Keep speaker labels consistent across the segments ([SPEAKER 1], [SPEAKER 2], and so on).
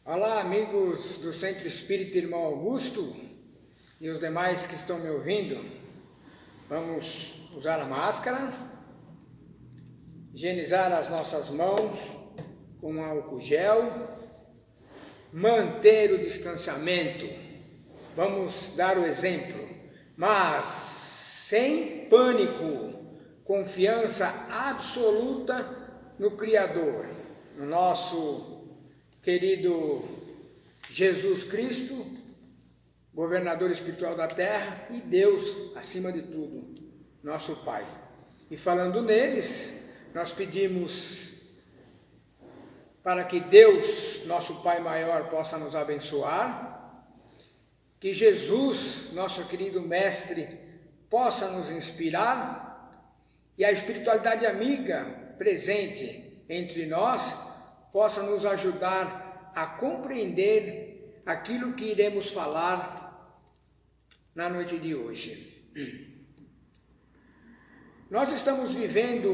[SPEAKER 1] Olá, amigos do Centro Espírita Irmão Augusto e os demais que estão me ouvindo. Vamos usar a máscara, higienizar as nossas mãos com álcool gel, manter o distanciamento. Vamos dar o exemplo, mas sem pânico, confiança absoluta no Criador, no nosso querido Jesus Cristo, governador espiritual da terra, e Deus, acima de tudo, nosso Pai. E falando neles, nós pedimos para que Deus, nosso Pai maior, possa nos abençoar, que Jesus, nosso querido Mestre, possa nos inspirar, e a espiritualidade amiga presente entre nós possa nos ajudar a compreender aquilo que iremos falar na noite de hoje. Nós estamos vivendo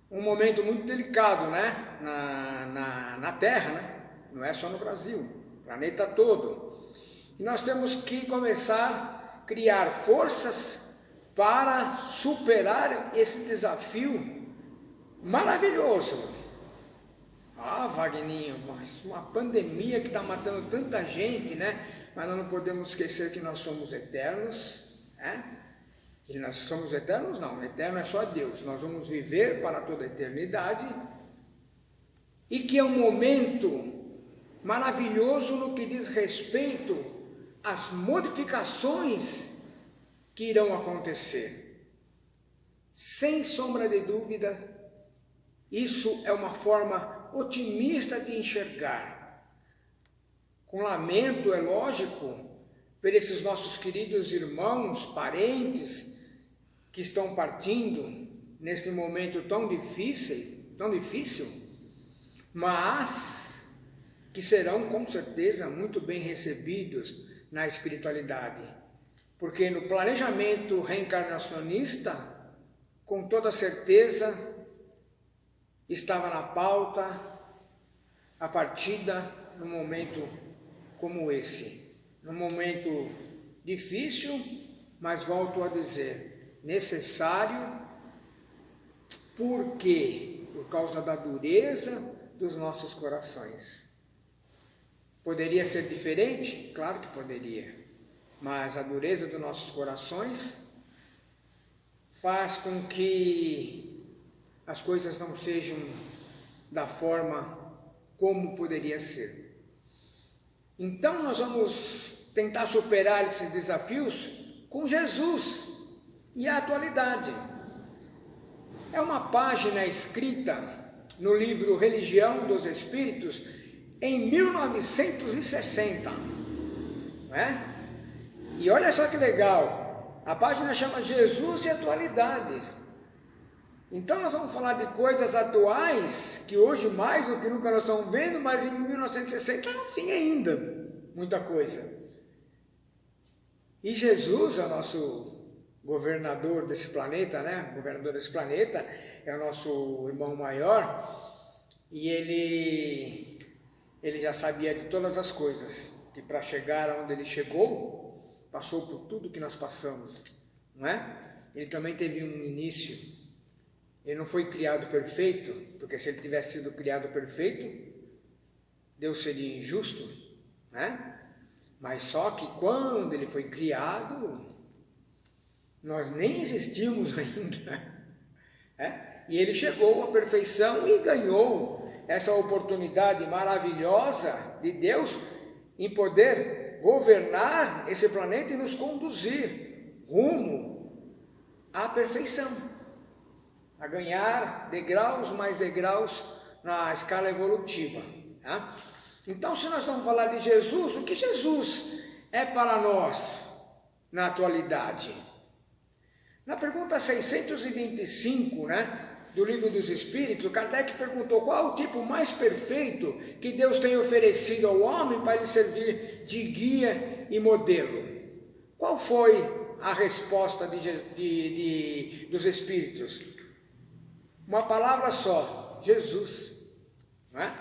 [SPEAKER 1] um momento muito delicado, né? na Terra, né? Não é só no Brasil, no planeta todo. E nós temos que começar a criar forças para superar esse desafio maravilhoso. Ah, Wagninho, mas uma pandemia que está matando tanta gente, né? Mas nós não podemos esquecer que nós somos eternos, né? E nós somos eternos? Não, eterno é só Deus. Nós vamos viver para toda a eternidade e que é um momento maravilhoso no que diz respeito às modificações que irão acontecer. Sem sombra de dúvida, isso é uma forma otimista de enxergar. Com lamento, é lógico, por esses nossos queridos irmãos, parentes, que estão partindo nesse momento tão difícil, mas que serão com certeza muito bem recebidos na espiritualidade. Porque no planejamento reencarnacionista, com toda certeza, estava na pauta a partida num momento como esse, num momento difícil, mas volto a dizer, necessário, porque por causa da dureza dos nossos corações. Poderia ser diferente? Claro que poderia, mas a dureza dos nossos corações faz com que as coisas não sejam da forma como poderia ser. Então nós vamos tentar superar esses desafios com Jesus e a atualidade. É uma página escrita no livro Religião dos Espíritos em 1960, não é? E olha só que legal, a página chama Jesus e Atualidade. Então nós vamos falar de coisas atuais, que hoje mais do que nunca nós estamos vendo, mas em 1960 não tinha ainda muita coisa. E Jesus é o nosso governador desse planeta, né? Governador desse planeta, é o nosso irmão maior, e ele já sabia de todas as coisas, que para chegar aonde ele chegou, passou por tudo que nós passamos, não é? Ele também teve um início. Ele não foi criado perfeito, porque se ele tivesse sido criado perfeito, Deus seria injusto, né? Mas só que quando ele foi criado, nós nem existíamos ainda, né? E ele chegou à perfeição e ganhou essa oportunidade maravilhosa de Deus em poder governar esse planeta e nos conduzir rumo à perfeição, a ganhar degraus mais degraus na escala evolutiva. Tá? Então, se nós vamos falar de Jesus, o que Jesus é para nós na atualidade? Na pergunta 625, né, do Livro dos Espíritos, Kardec perguntou qual é o tipo mais perfeito que Deus tem oferecido ao homem para lhe servir de guia e modelo. Qual foi a resposta dos Espíritos? Uma palavra só, Jesus, não é?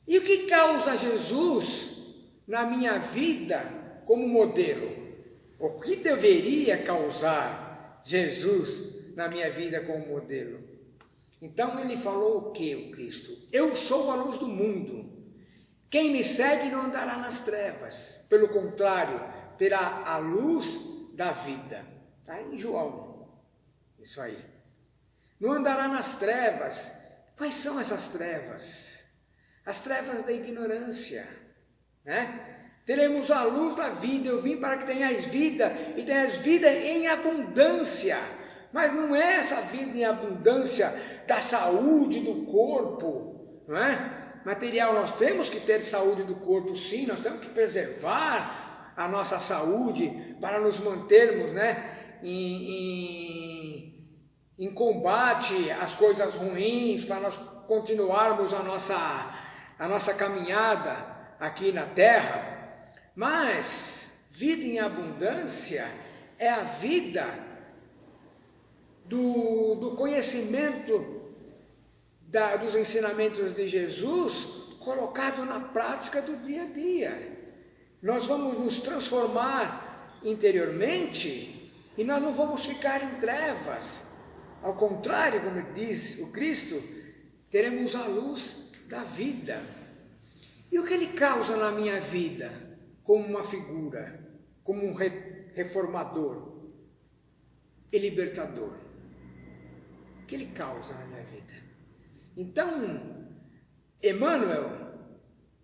[SPEAKER 1] E o que causa Jesus na minha vida como modelo? O que deveria causar Jesus na minha vida como modelo? Então ele falou o que, o Cristo? Eu sou a luz do mundo. Quem me segue não andará nas trevas. Pelo contrário, terá a luz da vida. Está em João. Isso aí. Não andará nas trevas. Quais são essas trevas? As trevas da ignorância, né? Teremos a luz da vida. Eu vim para que tenhais vida e tenhais vida em abundância. Mas não é essa vida em abundância da saúde do corpo, não é? Material, nós temos que ter saúde do corpo, sim, nós temos que preservar a nossa saúde para nos mantermos, né, em combate às coisas ruins, para nós continuarmos a nossa caminhada aqui na terra. Mas vida em abundância é a vida do conhecimento dos ensinamentos de Jesus colocado na prática do dia a dia. Nós vamos nos transformar interiormente e nós não vamos ficar em trevas. Ao contrário, como diz o Cristo, teremos a luz da vida. E o que ele causa na minha vida como uma figura, como um reformador e libertador? O que ele causa na minha vida? Então, Emmanuel,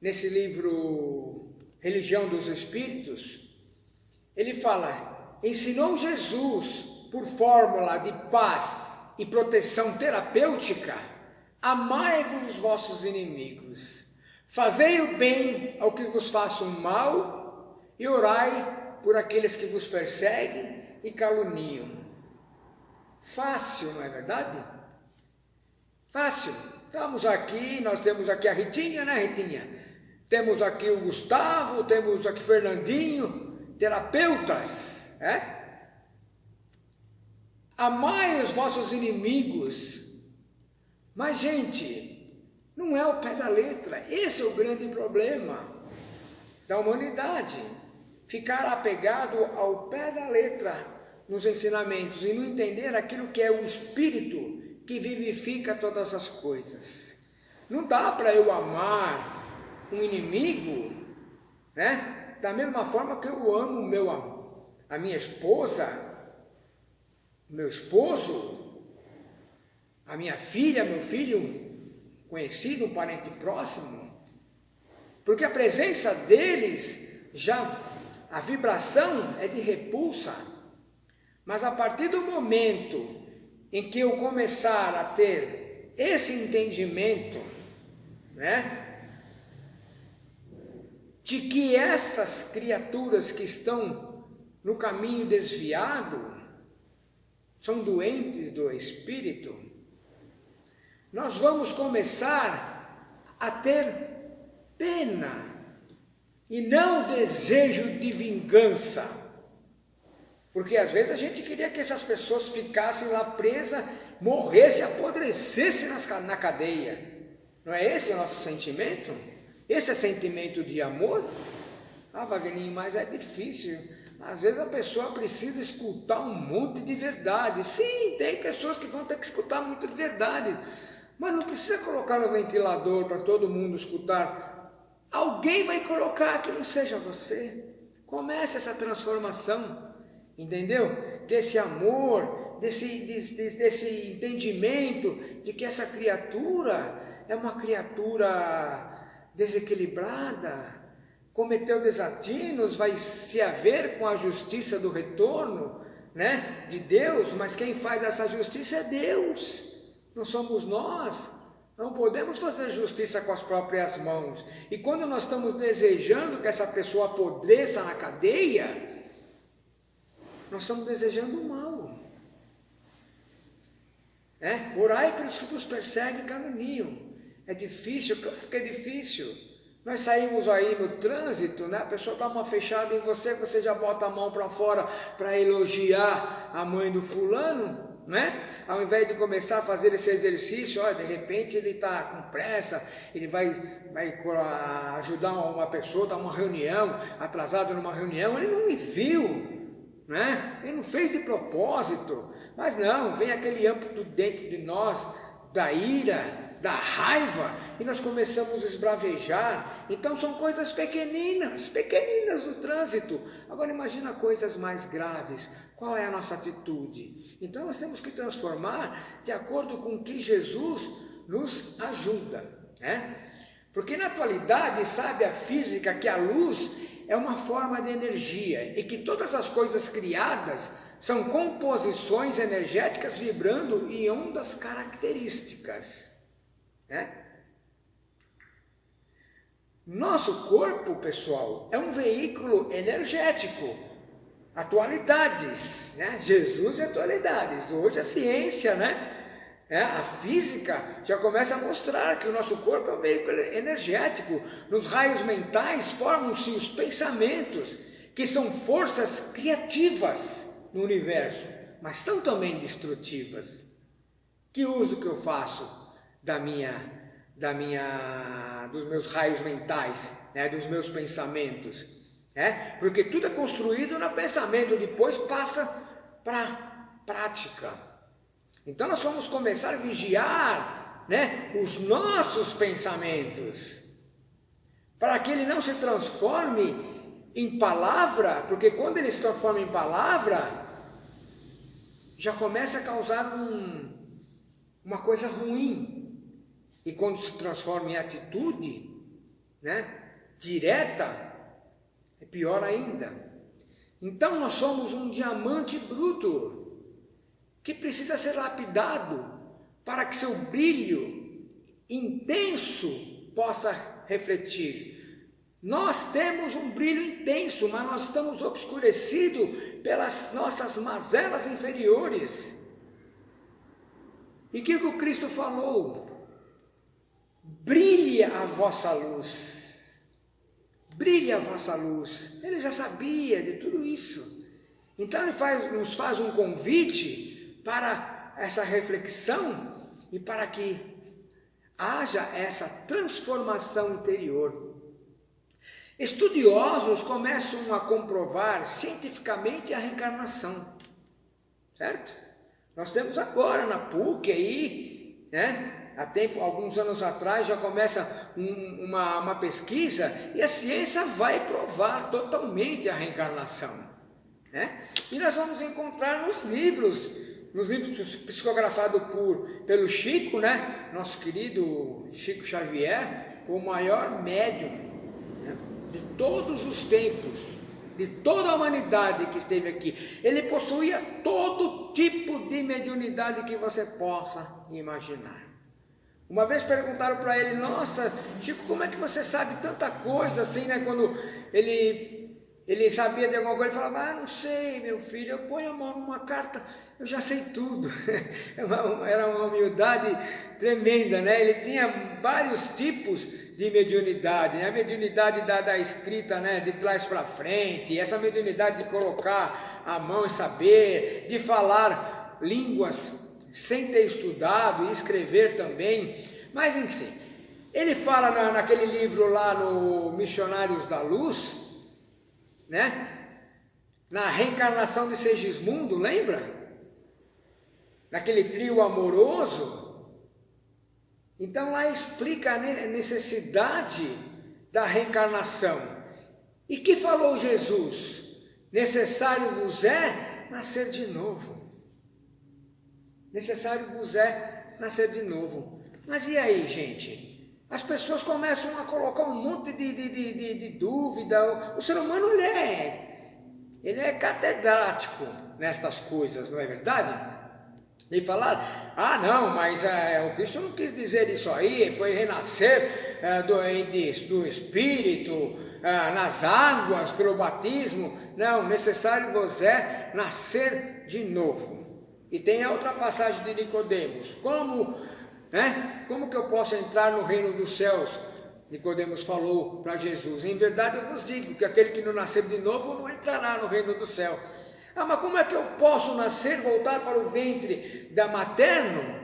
[SPEAKER 1] nesse livro Religião dos Espíritos, ele fala, ensinou Jesus por fórmula de paz e proteção terapêutica, amai-vos os vossos inimigos, fazei o bem ao que vos façam mal e orai por aqueles que vos perseguem e caluniam. Fácil, não é verdade? Fácil. Estamos aqui, nós temos aqui a Ritinha, né, Ritinha? Temos aqui o Gustavo, temos aqui Fernandinho, terapeutas, Amai os vossos inimigos. Mas, gente, não é o pé da letra. Esse é o grande problema da humanidade. Ficar apegado ao pé da letra nos ensinamentos e não entender aquilo que é o Espírito que vivifica todas as coisas. Não dá para eu amar um inimigo, né? Da mesma forma que eu amo a minha esposa, o meu esposo, a minha filha, meu filho conhecido, um parente próximo, porque a presença deles, já a vibração é de repulsa. Mas a partir do momento em que eu começar a ter esse entendimento, né, de que essas criaturas que estão no caminho desviado são doentes do espírito, nós vamos começar a ter pena e não desejo de vingança. Porque às vezes a gente queria que essas pessoas ficassem lá presas, morressem, apodrecessem na cadeia. Não é esse o nosso sentimento? Esse é sentimento de amor? Ah, Wagninho, mas é difícil. Às vezes a pessoa precisa escutar um monte de verdade. Sim, tem pessoas que vão ter que escutar muito de verdade. Mas não precisa colocar no ventilador para todo mundo escutar. Alguém vai colocar que não seja você. Comece essa transformação. Entendeu? Desse amor, desse entendimento de que essa criatura é uma criatura desequilibrada, cometeu desatinos, vai se haver com a justiça do retorno, né, de Deus, mas quem faz essa justiça é Deus, não somos nós. Não podemos fazer justiça com as próprias mãos. E quando nós estamos desejando que essa pessoa apodreça na cadeia, nós estamos desejando o mal. Orai pelos que vos perseguem e caluniam. É difícil, claro que é difícil. Nós saímos aí no trânsito, né? A pessoa dá uma fechada em você, você já bota a mão para fora para elogiar a mãe do fulano. né? Ao invés de começar a fazer esse exercício, olha, de repente ele está com pressa, ele vai ajudar uma pessoa, está numa reunião, atrasado numa reunião, ele não me viu, né? Ele não fez de propósito, mas não, vem aquele âmbito dentro de nós, da ira, da raiva, e nós começamos a esbravejar. Então são coisas pequeninas no trânsito. Agora imagina coisas mais graves. Qual é a nossa atitude? Então nós temos que transformar de acordo com o que Jesus nos ajuda, né? Porque na atualidade sabe a física que a luz é uma forma de energia e que todas as coisas criadas são composições energéticas vibrando em ondas características, né? Nosso corpo, pessoal, é um veículo energético. Atualidades, né? Jesus e atualidades. Hoje a ciência, né? A física já começa a mostrar que o nosso corpo é um veículo energético. Nos raios mentais formam-se os pensamentos, que são forças criativas no universo, mas são também destrutivas. Que uso que eu faço dos meus raios mentais, né? Dos meus pensamentos, né? Porque tudo é construído no pensamento, depois passa para prática. Então nós vamos começar a vigiar, né, os nossos pensamentos, para que ele não se transforme em palavra, porque quando ele se transforma em palavra, já começa a causar uma coisa ruim. E quando se transforma em atitude, né, direta, é pior ainda. Então nós somos um diamante bruto, que precisa ser lapidado para que seu brilho intenso possa refletir. Nós temos um brilho intenso, mas nós estamos obscurecidos pelas nossas mazelas inferiores. E o que o Cristo falou? Brilhe a vossa luz. Brilhe a vossa luz. Ele já sabia de tudo isso. Então ele nos faz um convite para essa reflexão e para que haja essa transformação interior. Estudiosos começam a comprovar cientificamente a reencarnação, certo? Nós temos agora na PUC aí, né? Alguns anos atrás já começa uma pesquisa e a ciência vai provar totalmente a reencarnação, né? E nós vamos encontrar nos livros psicografados pelo Chico, né? Nosso querido Chico Xavier, o maior médium, né, de todos os tempos, de toda a humanidade que esteve aqui. Ele possuía todo tipo de mediunidade que você possa imaginar. Uma vez perguntaram para ele: nossa, Chico, como é que você sabe tanta coisa assim, né? Quando ele sabia de alguma coisa, ele falava: não sei, meu filho, eu ponho a mão numa carta, eu já sei tudo. Era uma humildade tremenda, né? Ele tinha vários tipos de mediunidade, né? A mediunidade da escrita, né? De trás para frente, essa mediunidade de colocar a mão e saber, de falar línguas sem ter estudado e escrever também. Mas enfim, ele fala naquele livro lá no Missionários da Luz, né? Na reencarnação de Segismundo, lembra? Naquele trio amoroso. Então lá explica a necessidade da reencarnação. E que falou Jesus? Necessário vos é nascer de novo. Necessário vos é nascer de novo. Mas e aí, gente? As pessoas começam a colocar um monte de dúvida. O ser humano, ele é catedrático nestas coisas, não é verdade? E falar: não, mas o Cristo não quis dizer isso aí, foi renascer do Espírito, nas águas, pelo batismo. Não, necessário vos é nascer de novo. E tem a outra passagem de Nicodemos: como que eu posso entrar no reino dos céus? Nicodemos falou para Jesus: em verdade eu vos digo que aquele que não nascer de novo não entrará no reino do céu. Ah, mas como é que eu posso nascer, voltar para o ventre da materno?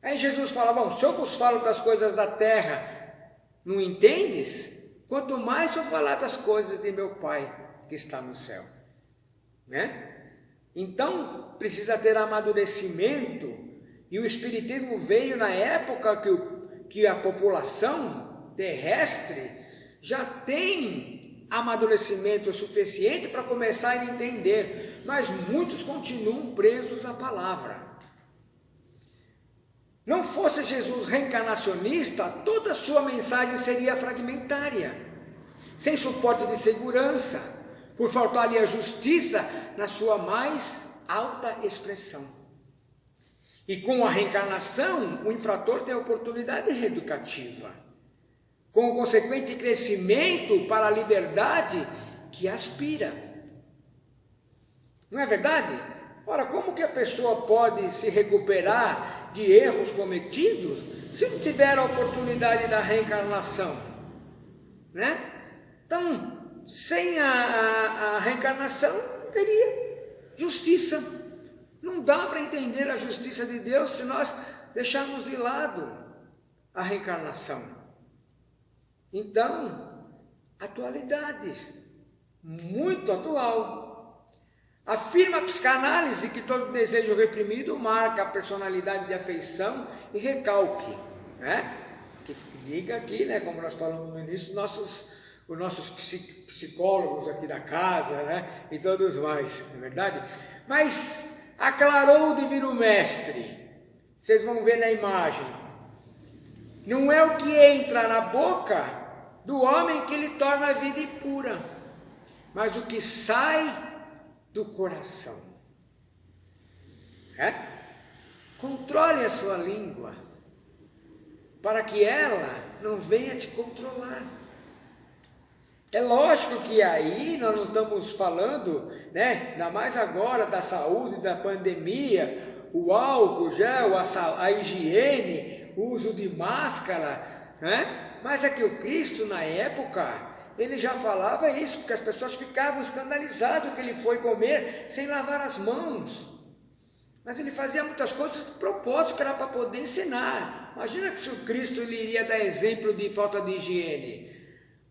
[SPEAKER 1] Aí Jesus fala, bom, se eu vos falo das coisas da terra, não entendes? Quanto mais se eu falar das coisas de meu Pai que está no céu, né? Então, precisa ter amadurecimento, e o Espiritismo veio na época que a população terrestre já tem amadurecimento suficiente para começar a entender, mas muitos continuam presos à palavra. Não fosse Jesus reencarnacionista, toda a sua mensagem seria fragmentária, sem suporte de segurança, por faltar-lhe a justiça na sua mais alta expressão. E com a reencarnação, o infrator tem a oportunidade reeducativa, com o consequente crescimento para a liberdade que aspira. Não é verdade? Ora, como que a pessoa pode se recuperar de erros cometidos se não tiver a oportunidade da reencarnação? Né? Então, sem a reencarnação, não teria justiça. Não dá para entender a justiça de Deus se nós deixarmos de lado a reencarnação. Então, atualidade, muito atual. Afirma a psicanálise que todo desejo reprimido marca a personalidade de afeição e recalque, né? Que liga aqui, né, como nós falamos no início, os nossos psicólogos aqui da casa, né, e todos mais, não é verdade? Mas aclarou o Divino Mestre, vocês vão ver na imagem, não é o que entra na boca do homem que lhe torna a vida impura, mas o que sai do coração. Controle a sua língua, para que ela não venha te controlar. É lógico que aí nós não estamos falando, né, ainda mais agora da saúde, da pandemia, o álcool, gel, a higiene, o uso de máscara, né? Mas é que o Cristo na época, ele já falava isso, porque as pessoas ficavam escandalizadas que ele foi comer sem lavar as mãos. Mas ele fazia muitas coisas de propósito, que era para poder ensinar. Imagina que se o Cristo ele iria dar exemplo de falta de higiene.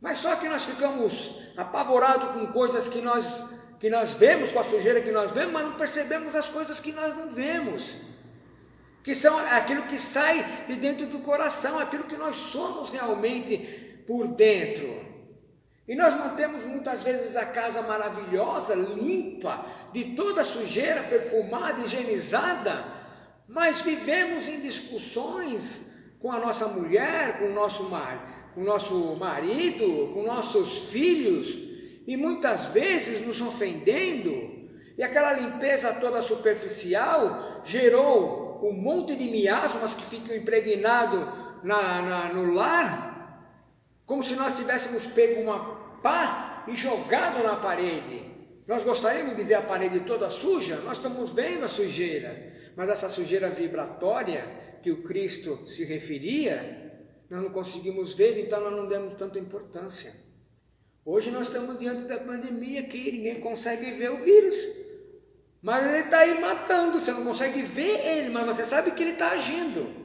[SPEAKER 1] Mas só que nós ficamos apavorados com coisas que nós vemos, com a sujeira que nós vemos, mas não percebemos as coisas que nós não vemos, que são aquilo que sai de dentro do coração, aquilo que nós somos realmente por dentro. E nós mantemos muitas vezes a casa maravilhosa, limpa, de toda sujeira, perfumada, higienizada, mas vivemos em discussões com a nossa mulher, com o nosso marido, com nossos filhos, e muitas vezes nos ofendendo, e aquela limpeza toda superficial gerou um monte de miasmas que ficam impregnados no lar, como se nós tivéssemos pego uma pá e jogado na parede. Nós gostaríamos de ver a parede toda suja, nós estamos vendo a sujeira, mas essa sujeira vibratória que o Cristo se referia, nós não conseguimos ver, então nós não demos tanta importância. Hoje nós estamos diante da pandemia que ninguém consegue ver o vírus, mas ele está aí matando, você não consegue ver ele, mas você sabe que ele está agindo.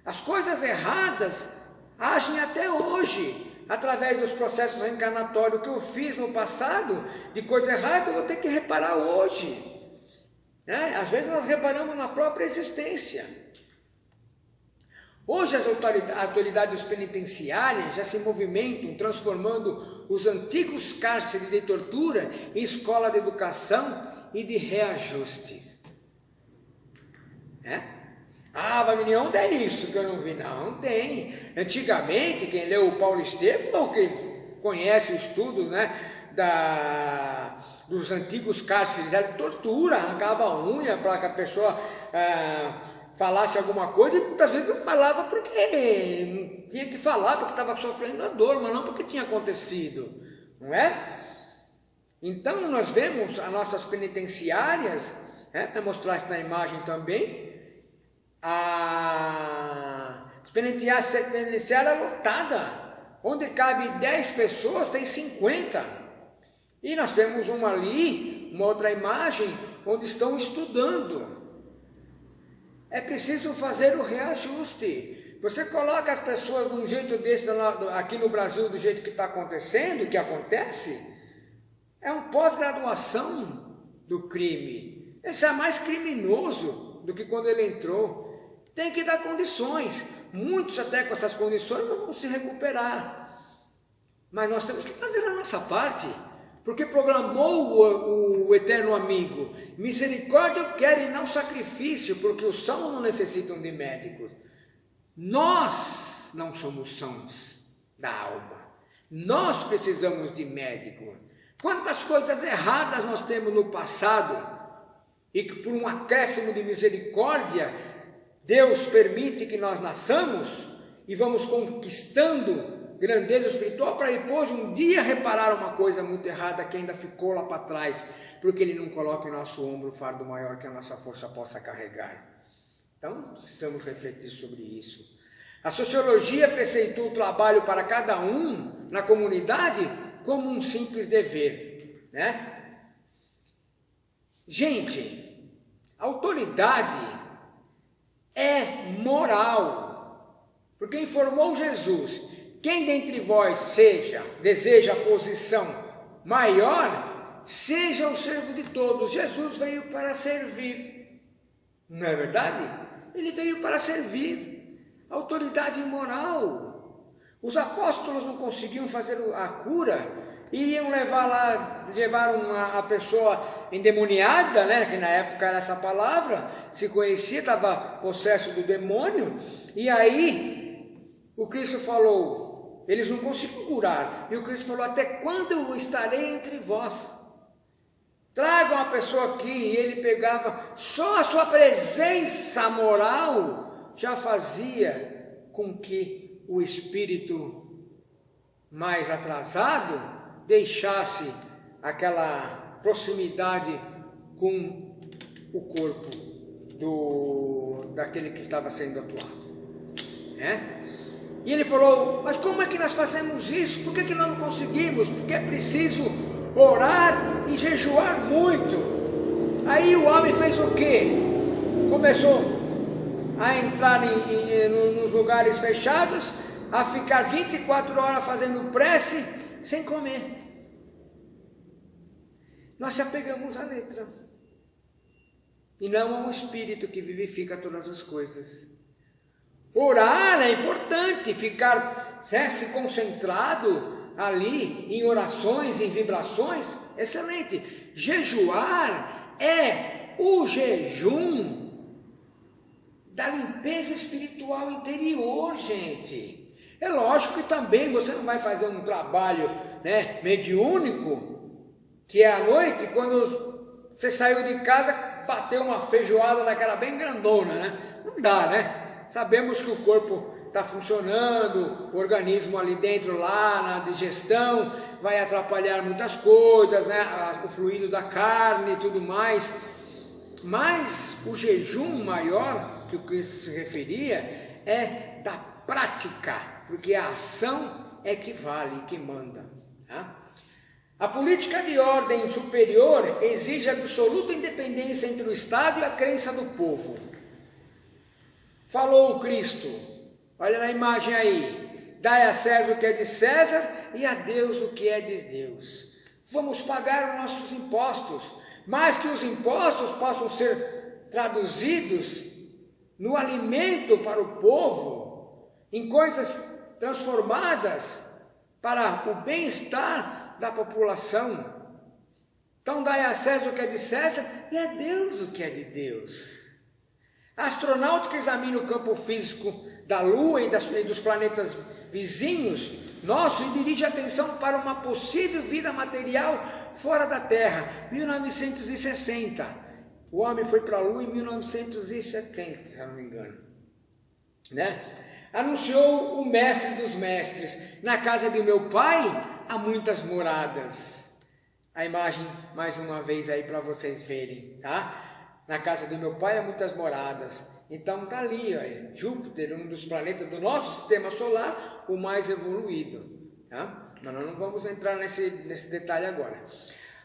[SPEAKER 1] As coisas erradas agem até hoje, através dos processos reencarnatórios. O que eu fiz no passado de coisa errada, eu vou ter que reparar hoje, né? Às vezes nós reparamos na própria existência. Hoje as autoridades penitenciárias já se movimentam, transformando os antigos cárceres de tortura em escola de educação e de reajuste. Ah, Wagner, onde é isso que eu não vi? Não tem. Antigamente, quem leu o Paulo Estevam, ou quem conhece o estudo, né, dos antigos cárceres, era de tortura, arrancava a unha para que a pessoa falasse alguma coisa, e muitas vezes não falava porque não tinha que falar, porque estava sofrendo a dor, mas não porque tinha acontecido, não é? Então nós vemos as nossas penitenciárias, para mostrar isso na imagem também, a penitenciária lotada, onde cabe 10 pessoas, tem 50, e nós temos uma ali, uma outra imagem onde estão estudando. É preciso fazer o reajuste. Você coloca as pessoas de um jeito desse aqui no Brasil, do jeito que está acontecendo, que acontece, é um pós-graduação do crime. Ele é mais criminoso do que quando ele entrou. Tem que dar condições. Muitos até com essas condições não vão se recuperar. Mas nós temos que fazer a nossa parte. Porque proclamou o eterno amigo: misericórdia eu quero e não sacrifício, porque os sãos não necessitam de médicos. Nós não somos sãos da alma. Nós precisamos de médico. Quantas coisas erradas nós temos no passado e que por um acréscimo de misericórdia Deus permite que nós nasçamos e vamos conquistando grandeza espiritual para depois um dia reparar uma coisa muito errada que ainda ficou lá para trás, porque Ele não coloca em nosso ombro o fardo maior que a nossa força possa carregar. Então precisamos refletir sobre isso. A sociologia preceitua o trabalho para cada um na comunidade como um simples dever, né? Gente, a autoridade é moral, porque informou Jesus: quem dentre vós deseja a posição maior, seja o servo de todos. Jesus veio para servir, não é verdade? Ele veio para servir, autoridade moral. Os apóstolos não conseguiam fazer a cura, iam levaram a pessoa endemoniada, né? Que na época era essa palavra, se conhecia, estava possesso do demônio, e aí o Cristo falou, eles não conseguiam curar, e o Cristo falou: até quando eu estarei entre vós? Tragam a pessoa aqui. E ele pegava, só a sua presença moral já fazia com que o espírito mais atrasado deixasse aquela proximidade com o corpo daquele que estava sendo atuado, né? E ele falou: mas como é que nós fazemos isso? Por que nós não conseguimos? Porque é preciso orar e jejuar muito. Aí o homem fez o quê? Começou a entrar nos lugares fechados, a ficar 24 horas fazendo prece, sem comer. Nós se apegamos à letra, e não ao Espírito que vivifica todas as coisas. Orar é importante, ficar se concentrado ali em orações, em vibrações, excelente. Jejuar é o jejum da limpeza espiritual interior, gente. É lógico que também você não vai fazer um trabalho, né, mediúnico, que é à noite, quando você saiu de casa, bateu uma feijoada daquela bem grandona, né? Não dá, né? Sabemos que o corpo está funcionando, o organismo ali dentro, lá na digestão, vai atrapalhar muitas coisas, né? O fluido da carne e tudo mais. Mas o jejum maior que o Cristo se referia é da prática, porque a ação é que vale, que manda, tá? A política de ordem superior exige absoluta independência entre o Estado e a crença do povo. Falou o Cristo, olha na imagem aí: dai a César o que é de César e a Deus o que é de Deus. Vamos pagar os nossos impostos, mas que os impostos possam ser traduzidos no alimento para o povo, em coisas transformadas para o bem-estar da população. Então dai a César o que é de César e a Deus o que é de Deus. A astronáutica examina o campo físico da Lua e dos planetas vizinhos nosso e dirige a atenção para uma possível vida material fora da Terra. 1960. O homem foi para a Lua em 1970, se eu não me engano, né? Anunciou o mestre dos mestres: na casa de meu pai há muitas moradas. A imagem mais uma vez aí para vocês verem, tá? Na casa do meu pai há muitas moradas. Então está ali, ó, Júpiter, um dos planetas do nosso sistema solar, o mais evoluído, tá? Mas nós não vamos entrar nesse detalhe agora.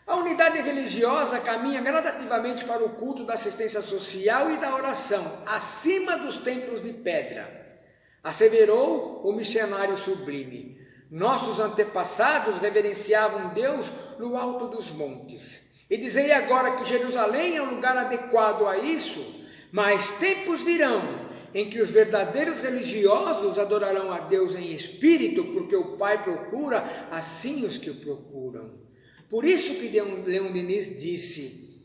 [SPEAKER 1] A unidade religiosa caminha gradativamente para o culto da assistência social e da oração, acima dos templos de pedra, asseverou o missionário sublime. Nossos antepassados reverenciavam Deus no alto dos montes. E dizei agora que Jerusalém é um lugar adequado a isso, mas tempos virão em que os verdadeiros religiosos adorarão a Deus em espírito, porque o Pai procura assim os que o procuram. Por isso que Leon Denis disse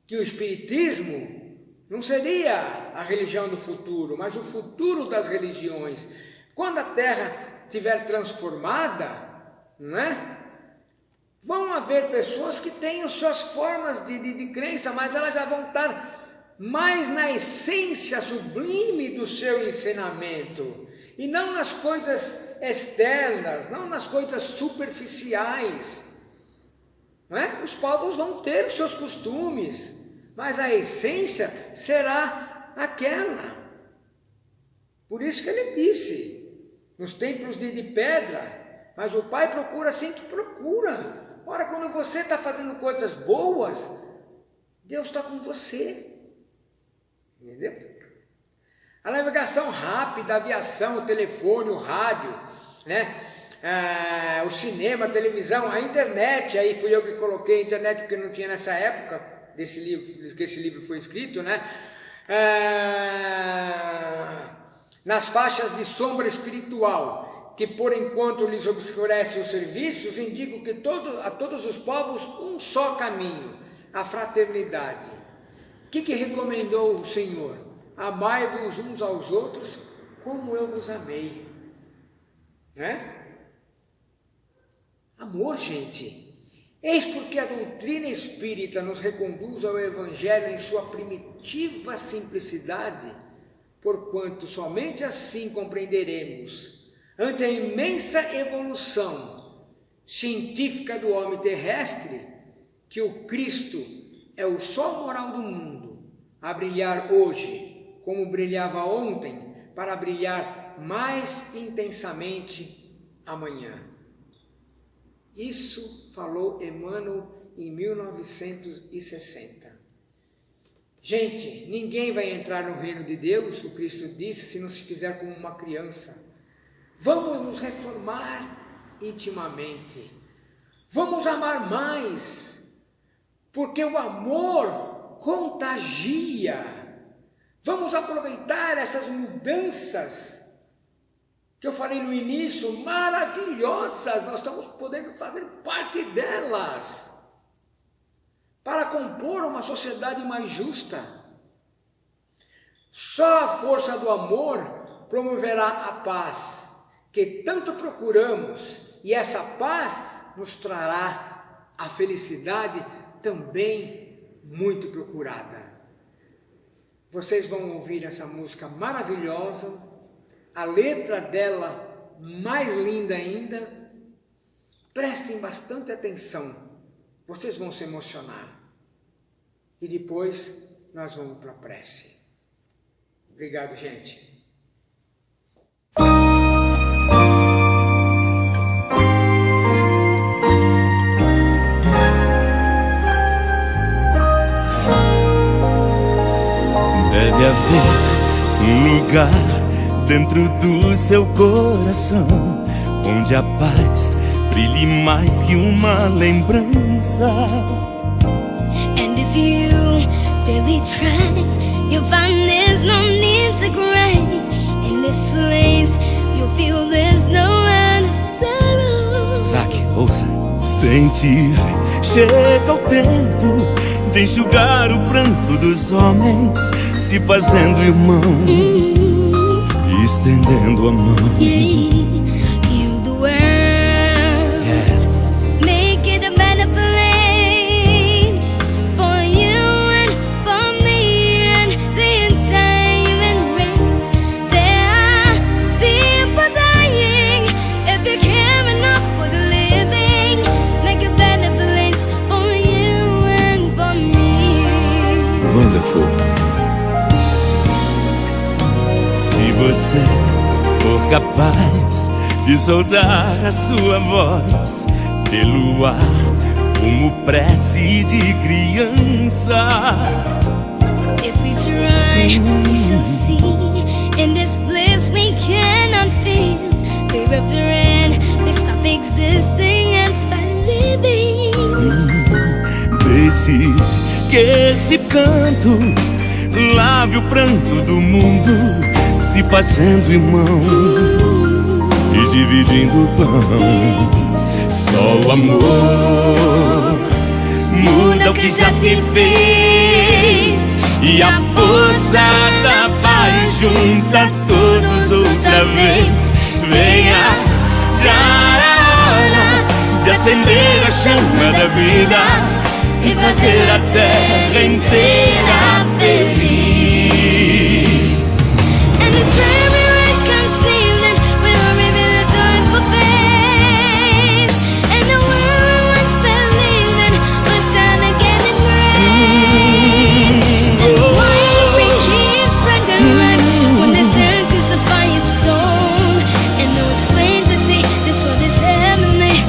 [SPEAKER 1] que o espiritismo não seria a religião do futuro, mas o futuro das religiões. Quando a Terra estiver transformada, não é? Vão haver pessoas que tenham suas formas de crença, mas elas já vão estar mais na essência sublime do seu ensinamento, e não nas coisas externas, não nas coisas superficiais. Não é? Os povos vão ter os seus costumes, mas a essência será aquela. Por isso que ele disse, nos templos de pedra, mas o Pai procura assim que procura. Ora, quando você está fazendo coisas boas, Deus está com você. Entendeu? A navegação rápida, a aviação, o telefone, o rádio, né? O cinema, a televisão, a internet, aí fui eu que coloquei a internet porque não tinha nessa época desse livro, que esse livro foi escrito, né? Nas faixas de sombra espiritual, que por enquanto lhes obscurecem os serviços, indico que a todos os povos um só caminho, a fraternidade. O que recomendou o Senhor? Amai-vos uns aos outros como eu vos amei, né? Amor, gente. Eis porque a doutrina espírita nos reconduz ao Evangelho em sua primitiva simplicidade, porquanto somente assim compreenderemos, ante a imensa evolução científica do homem terrestre, que o Cristo é o sol moral do mundo, a brilhar hoje, como brilhava ontem, para brilhar mais intensamente amanhã. Isso falou Emmanuel em 1960. Gente, ninguém vai entrar no reino de Deus, o Cristo disse, se não se fizer como uma criança. Vamos nos reformar intimamente. Vamos amar mais, porque o amor contagia. Vamos aproveitar essas mudanças que eu falei no início, maravilhosas, nós estamos podendo fazer parte delas, para compor uma sociedade mais justa. Só a força do amor promoverá a paz, que tanto procuramos, e essa paz nos trará a felicidade também muito procurada. Vocês vão ouvir essa música maravilhosa, a letra dela mais linda ainda. Prestem bastante atenção, vocês vão se emocionar. E depois nós vamos para a prece. Obrigado, gente.
[SPEAKER 2] Deve haver um lugar dentro do seu coração, onde a paz brilhe mais que uma lembrança.
[SPEAKER 3] And if you really try, you'll find there's no need to cry. In this place, you'll feel there's no end of sorrow.
[SPEAKER 2] Zaque, ouça. Sentir, chega o tempo de enxugar o pranto dos homens, se fazendo irmão, estendendo a mão.
[SPEAKER 3] Heal the world,
[SPEAKER 2] Yes.
[SPEAKER 3] make it a better place for you and for me and the entire human race. There are people dying. If you care enough for the living, make a better place for you and for me.
[SPEAKER 2] Wonderful. Se você for capaz de soltar a sua voz pelo ar, como prece de criança.
[SPEAKER 3] If we try, we shall see. In this bliss we cannot feel. Fear of the end, we stop existing and start living.
[SPEAKER 2] Deixe que esse canto lave o pranto do mundo, se fazendo irmão e dividindo o pão. Só o amor muda o que já se fez, e a força da paz junta todos outra vez. Venha, já é hora de acender a chama da vida e fazer a terra inteira feliz.
[SPEAKER 3] And the dream we were conceived in will reveal a joyful face. And the world we once believed in will shine again in grace. And the light we keep spreading light when this earth crucify its soul. And though it's plain to see, this world is heavenly.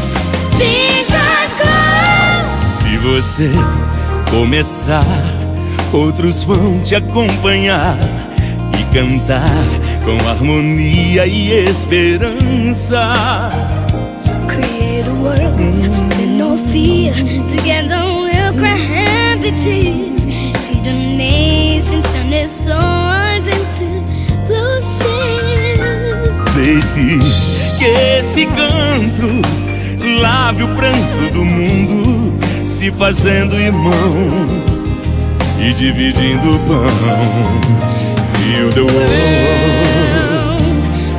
[SPEAKER 3] Be God's glow.
[SPEAKER 2] Se você começar, outros vão te acompanhar e cantar com harmonia e esperança.
[SPEAKER 3] Create a world with no fear. Together we'll cry happy tears. See the nations turn their swords into bloodshed.
[SPEAKER 2] Deixe que esse canto lave o pranto do mundo, se fazendo irmão e dividindo o pão. Heal the world,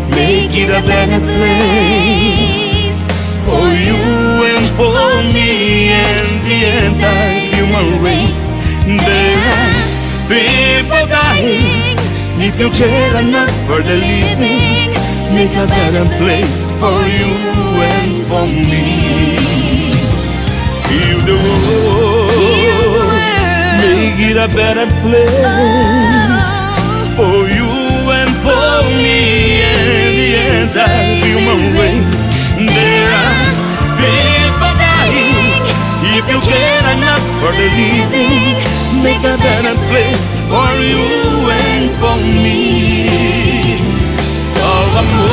[SPEAKER 2] make it a better place for you and for me and the entire human race. There are people dying. If you care enough for the living, make a better place for you and for me. Heal the world, make it a better place for you and for me and the entire human race. There are people dying. If you care enough for the living, make a better place for you and for me. Só o amor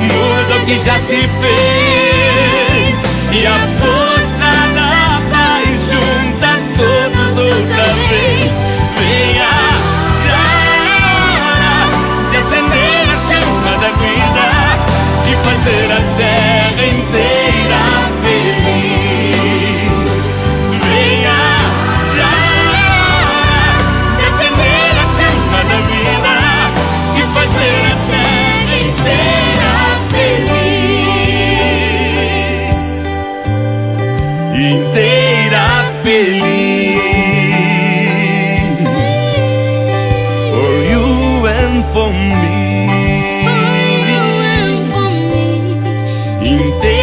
[SPEAKER 2] muda o que já se fez, e a força da paz junta todos outra vez. Venha, já é hora de acender a chama da vida e fazer a terra inteira feliz. Venha, já é hora de acender a chama da vida e fazer a terra inteira feliz. Inteira feliz. For you and for me.
[SPEAKER 3] For you and for me.
[SPEAKER 2] Inteira